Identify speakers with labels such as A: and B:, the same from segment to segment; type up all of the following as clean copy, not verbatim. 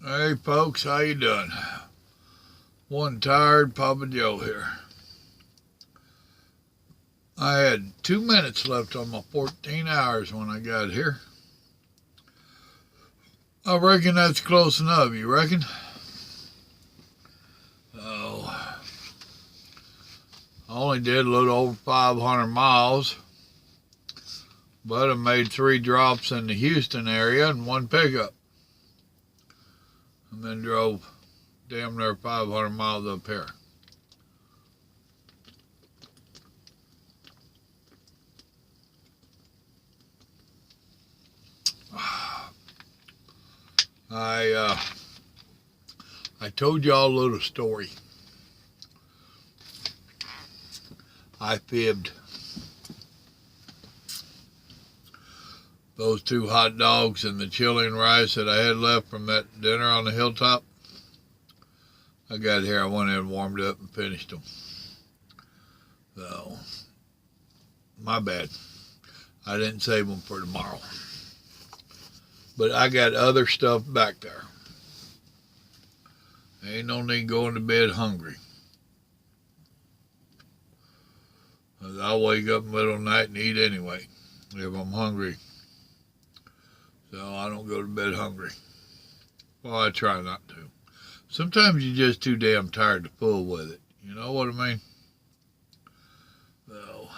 A: Hey folks, how you doing? One tired Papa Joe here. I had 2 minutes left on my 14 hours when I got here. I reckon that's close enough, you reckon? Oh, I only did a little over 500 miles, but I made 3 drops in the Houston area and 1 pickup. And then drove damn near 500 miles up here. I told y'all a little story. I fibbed. Those 2 hot dogs and the chili and rice that I had left from that dinner on the hilltop, I got here, I went in and warmed up and finished them. So, my bad. I didn't save them for tomorrow. But I got other stuff back there. Ain't no need going to bed hungry. 'Cause I'll wake up in the middle of the night and eat anyway, if I'm hungry. So I don't go to bed hungry. Well, I try not to. Sometimes you're just too damn tired to fool with it. You know what I mean? So,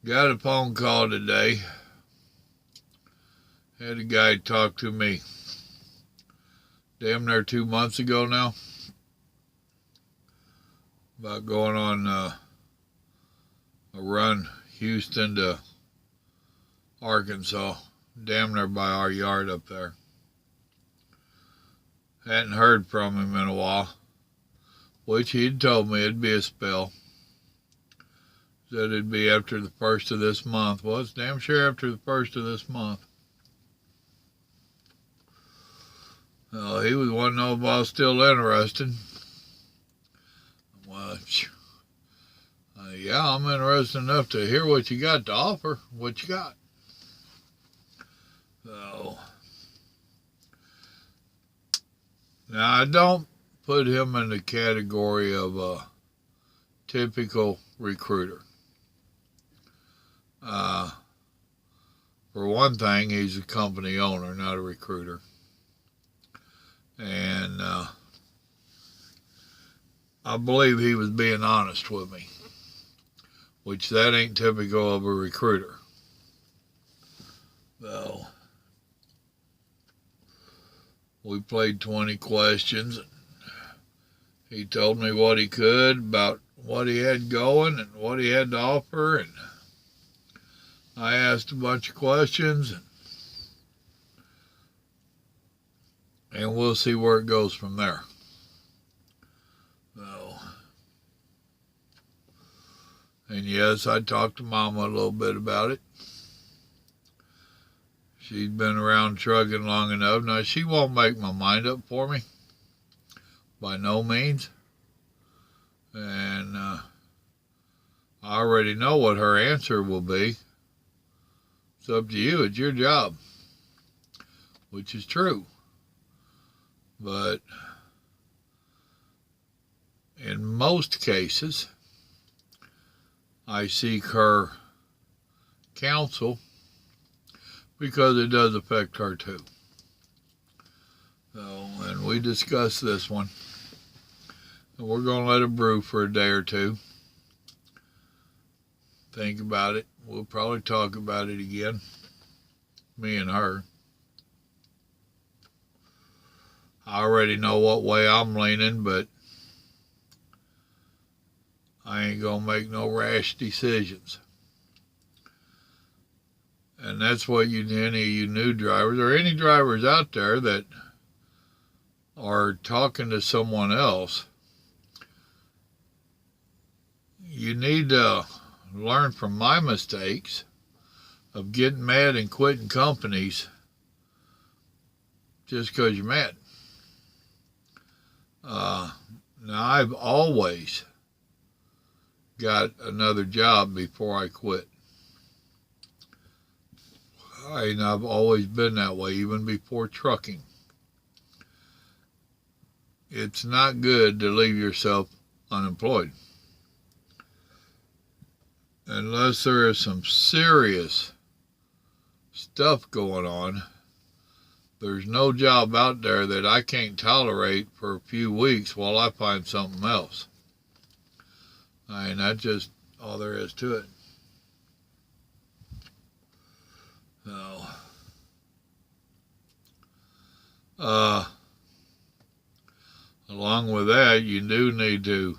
A: got a phone call today. Had a guy talk to me damn near 2 months ago now about going on a run Houston to Arkansas, damn near by our yard up there. Hadn't heard from him in a while, which he'd told me it'd be a spell. Said it'd be after the 1st of this month. Well, it's damn sure after the 1st of this month. He was wanting to know if I was still interested. Well, yeah, I'm interested enough to hear what you got to offer. What you got? So, now I don't put him in the category of a typical recruiter. For one thing, he's a company owner, not a recruiter. And I believe he was being honest with me, which that ain't typical of a recruiter. So, we played 20 questions. He told me what he could about what he had going and what he had to offer. And I asked a bunch of questions. And we'll see where it goes from there. So, and yes, I talked to Mama a little bit about it. She's been around trucking long enough. Now, she won't make my mind up for me. By no means. And I already know what her answer will be. It's up to you. It's your job. Which is true. But in most cases, I seek her counsel because it does affect her too. So, and we discussed this one. And we're going to let it brew for a day or two. Think about it. We'll probably talk about it again. Me and her. I already know what way I'm leaning, but I ain't going to make no rash decisions. And that's what any of you new drivers, or any drivers out there that are talking to someone else, you need to learn from my mistakes of getting mad and quitting companies just because you're mad. Now, I've always got another job before I quit. And I've always been that way, even before trucking. It's not good to leave yourself unemployed. Unless there is some serious stuff going on, there's no job out there that I can't tolerate for a few weeks while I find something else. I mean, that's just all there is to it. So, along with that, you do need to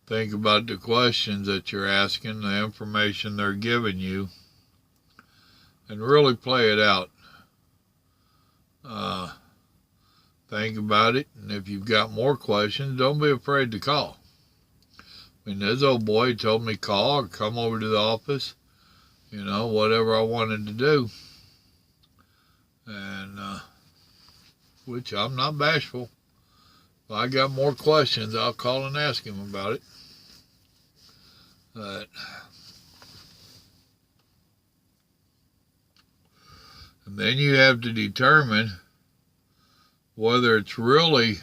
A: think about the questions that you're asking, the information they're giving you, and really play it out. Think about it, and if you've got more questions, don't be afraid to call. I mean, this old boy told me call or come over to the office, whatever I wanted to do. And, which I'm not bashful. If I got more questions, I'll call and ask him about it. And then you have to determine whether it's really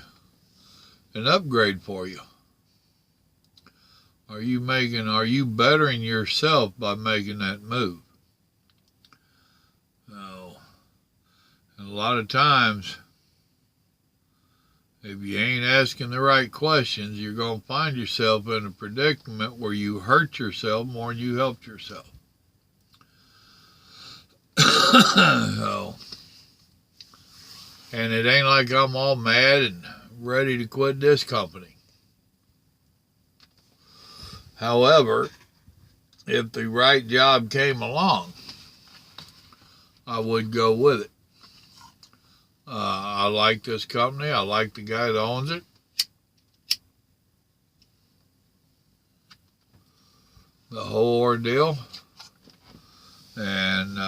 A: an upgrade for you. Are you bettering yourself by making that move? So, and a lot of times, if you ain't asking the right questions, you're going to find yourself in a predicament where you hurt yourself more than you helped yourself. So, and it ain't like I'm all mad and ready to quit this company. However, if the right job came along, I would go with it. I like this company. I like the guy that owns it. The whole ordeal. And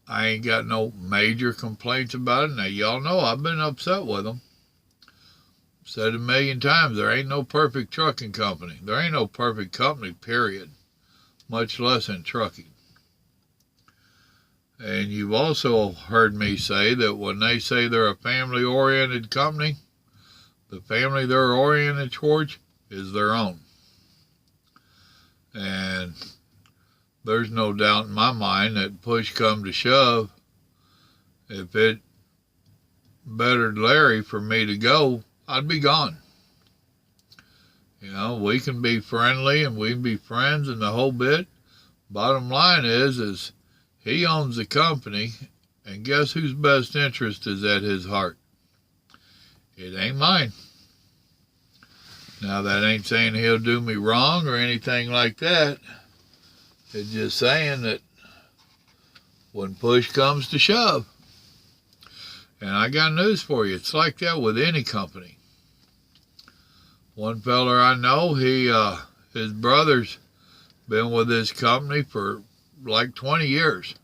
A: I ain't got no major complaints about it. Now, y'all know I've been upset with them. Said a million times, there ain't no perfect trucking company. There ain't no perfect company, period. Much less in trucking. And you've also heard me say that when they say they're a family-oriented company, the family they're oriented towards is their own. And there's no doubt in my mind that push come to shove, if it bettered Larry for me to go, I'd be gone. We can be friendly and we can be friends and the whole bit. Bottom line is he owns the company, and guess whose best interest is at his heart? It ain't mine. Now, that ain't saying he'll do me wrong or anything like that. It's just saying that when push comes to shove, and I got news for you, it's like that with any company. One feller I know, his brother's been with this company for like 20 years.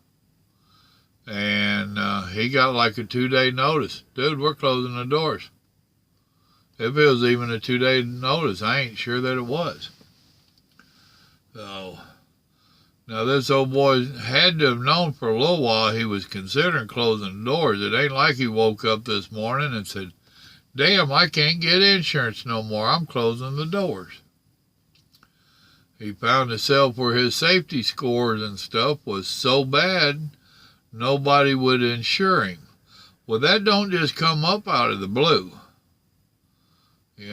A: And he got like a 2-day notice. Dude, we're closing the doors. If it was even a 2-day notice, I ain't sure that it was. So, now this old boy had to have known for a little while he was considering closing the doors. It ain't like he woke up this morning and said, damn, I can't get insurance no more. I'm closing the doors. He found himself where his safety scores and stuff was so bad, nobody would insure him. Well, that don't just come up out of the blue. He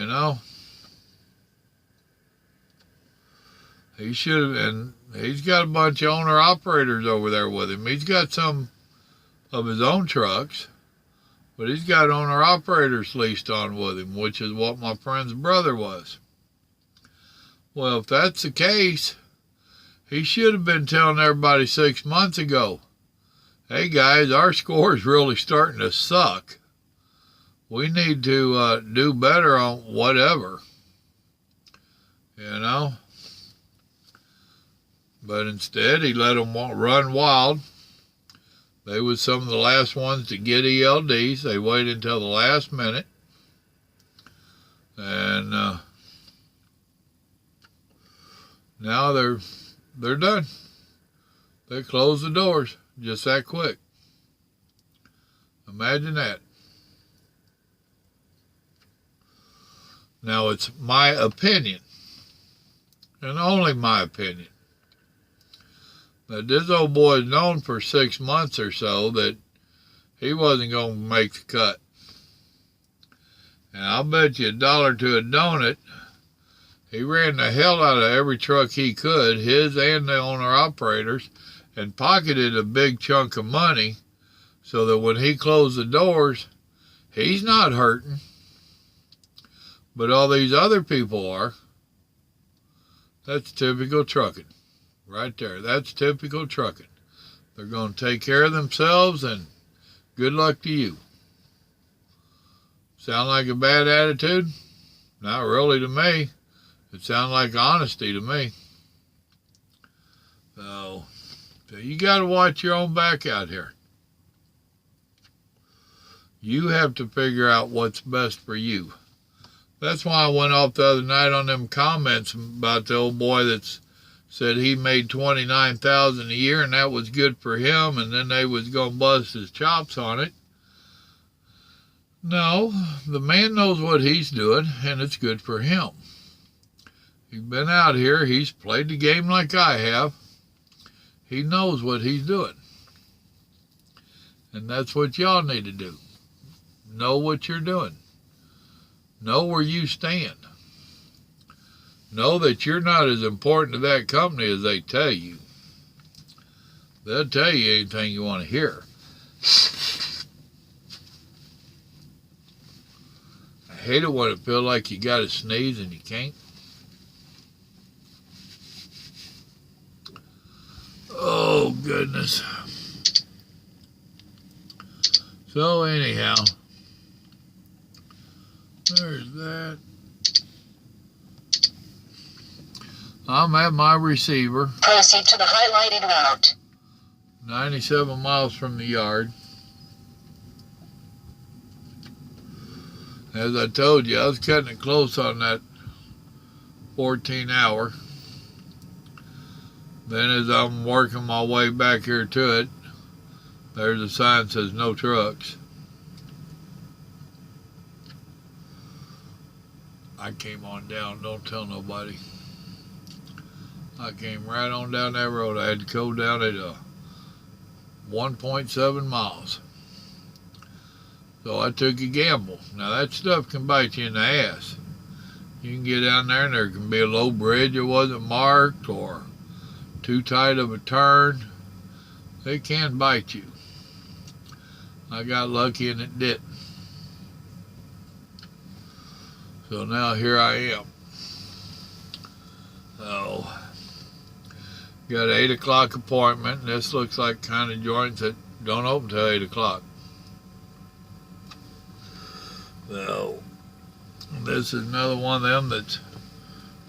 A: should have, and he's got a bunch of owner-operators over there with him. He's got some of his own trucks, but he's got owner-operators leased on with him, which is what my friend's brother was. Well, if that's the case, he should have been telling everybody 6 months ago, hey guys, our score is really starting to suck. We need to do better on whatever. But instead, he let them run wild. They was some of the last ones to get ELDs. They waited until the last minute. And now they're they're done. They close the doors just that quick. Imagine that. Now, it's my opinion, and only my opinion, that this old boy is known for 6 months or so that he wasn't going to make the cut. And I'll bet you $1 to a donut, he ran the hell out of every truck he could, his and the owner-operators, and pocketed a big chunk of money so that when he closed the doors, he's not hurting. But all these other people are. That's typical trucking. Right there. That's typical trucking. They're going to take care of themselves, and good luck to you. Sound like a bad attitude? Not really to me. It sounds like honesty to me. So you got to watch your own back out here. You have to figure out what's best for you. That's why I went off the other night on them comments about the old boy that's said he made $29,000 a year and that was good for him, and then they was going to bust his chops on it. No, the man knows what he's doing, and it's good for him. He's been out here. He's played the game like I have. He knows what he's doing. And that's what y'all need to do. Know what you're doing. Know where you stand. Know that you're not as important to that company as they tell you. They'll tell you anything you want to hear. I hate it when it feels like you got to sneeze and you can't. Oh, goodness. So, anyhow, there's that. I'm at my receiver.
B: Proceed to the highlighted route.
A: 97 miles from the yard. As I told you, I was cutting it close on that 14 hour. Then as I'm working my way back here to it, there's a sign that says no trucks. I came on down, don't tell nobody. I came right on down that road. I had to go down at 1.7 miles. So I took a gamble. Now that stuff can bite you in the ass. You can get down there and there can be a low bridge that wasn't marked or too tight of a turn. They can bite you. I got lucky and it didn't. So now here I am. So, got an 8 o'clock appointment. This looks like kind of joints that don't open till 8 o'clock. So, this is another one of them that's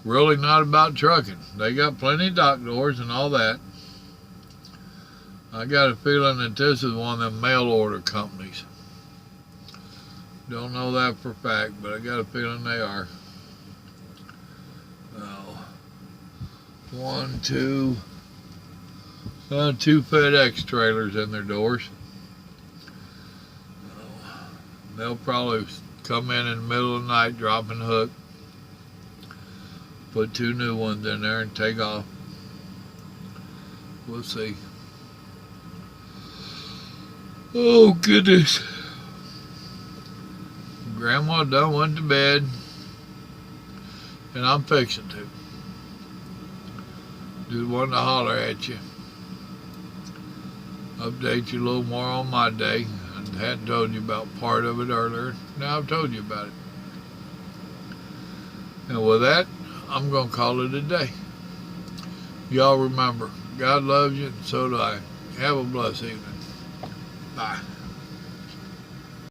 A: really not about trucking. They got plenty of dock doors and all that. I got a feeling that this is one of them mail order companies. Don't know that for a fact, but I got a feeling they are. Two FedEx trailers in their doors. They'll probably come in the middle of the night, dropping the hook, put 2 new ones in there and take off. We'll see. Oh, goodness. Grandma done went to bed, and I'm fixing to. Just wanted to holler at you. Update you a little more on my day. I hadn't told you about part of it earlier. Now I've told you about it. And with that, I'm going to call it a day. Y'all remember, God loves you, and so do I. Have a blessed evening. Bye.